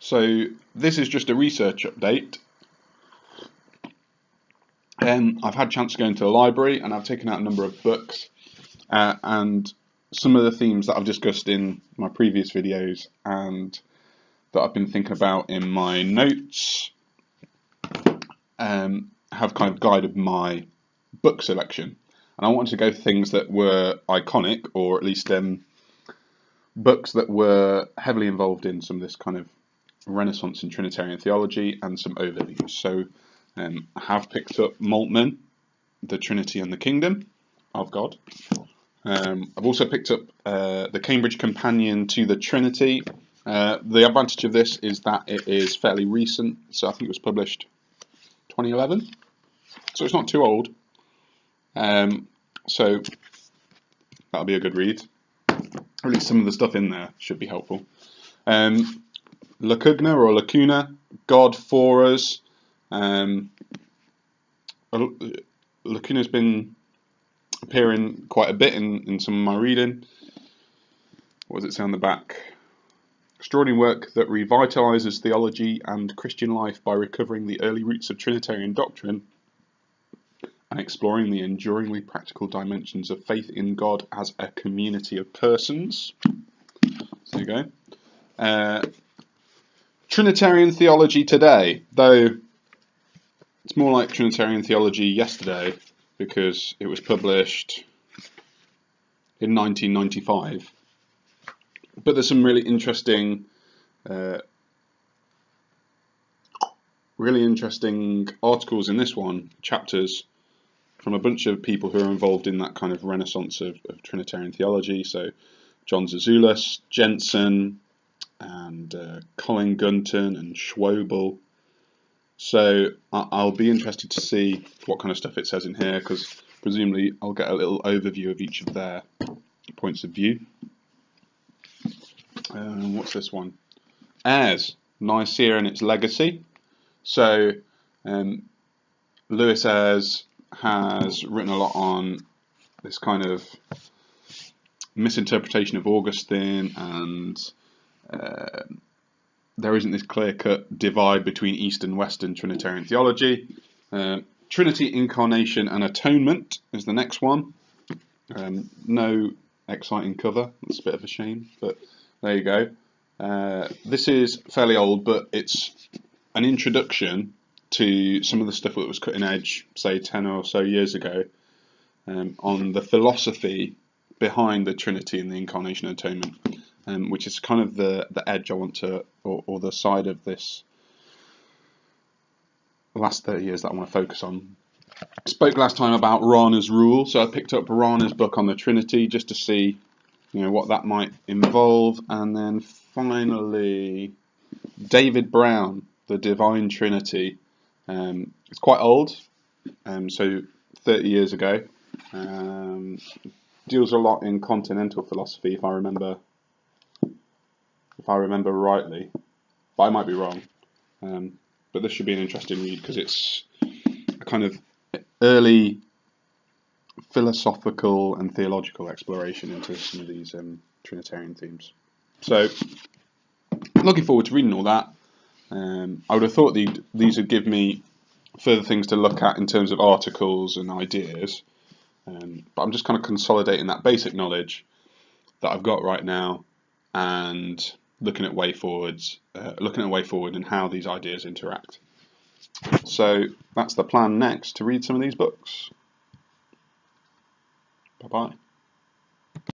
So this is just a research update. I've had a chance to go into the library and I've taken out a number of books and some of the themes that I've discussed in my previous videos and that I've been thinking about in my notes have kind of guided my book selection. And I wanted to go for things that were iconic, or at least books that were heavily involved in some of this kind of Renaissance in Trinitarian theology, and some overviews. So I have picked up Moltmann, The Trinity and the Kingdom of God. I've also picked up the Cambridge Companion to the Trinity. The advantage of this is that it is fairly recent, so I think it was published 2011, so it's not too old. So that'll be a good read. Or at least some of the stuff in there should be helpful. Lacuna, God for Us. Lacuna's been appearing quite a bit in some of my reading. What does it say on the back? Extraordinary work that revitalizes theology and Christian life by recovering the early roots of Trinitarian doctrine and exploring the enduringly practical dimensions of faith in God as a community of persons. So there you go. Trinitarian theology today, though it's more like Trinitarian theology yesterday because it was published in 1995. But there's some really interesting articles in this one, chapters from a bunch of people who are involved in that kind of renaissance of Trinitarian theology. So John Zazoulas, Jensen, and Colin Gunton and Schwobel. So I'll be interested to see what kind of stuff it says in here, because presumably I'll get a little overview of each of their points of view. What's this one? Ayres, Nicaea and its legacy. So Louis Ayres has written a lot on this kind of misinterpretation of Augustine, and there isn't this clear-cut divide between East and Western Trinitarian theology. Trinity, Incarnation and Atonement is the next one. No exciting cover, that's a bit of a shame, but there you go. This is fairly old, but it's an introduction to some of the stuff that was cutting edge, say 10 or so years ago, on the philosophy behind the Trinity and the Incarnation and Atonement, which is kind of the edge I want to, or the side of this last 30 years that I want to focus on. I spoke last time about Rana's rule, so I picked up Rana's book on the Trinity just to see what that might involve. And then finally David Brown, The Divine Trinity. It's quite old, so 30 years ago. Deals a lot in continental philosophy, if I remember rightly, but I might be wrong. But this should be an interesting read because it's a kind of early philosophical and theological exploration into some of these Trinitarian themes. So, looking forward to reading all that. I would have thought these would give me further things to look at in terms of articles and ideas, but I'm just kind of consolidating that basic knowledge that I've got right now and looking at a way forward and how these ideas interact. So that's the plan next, to read some of these books. Bye-bye.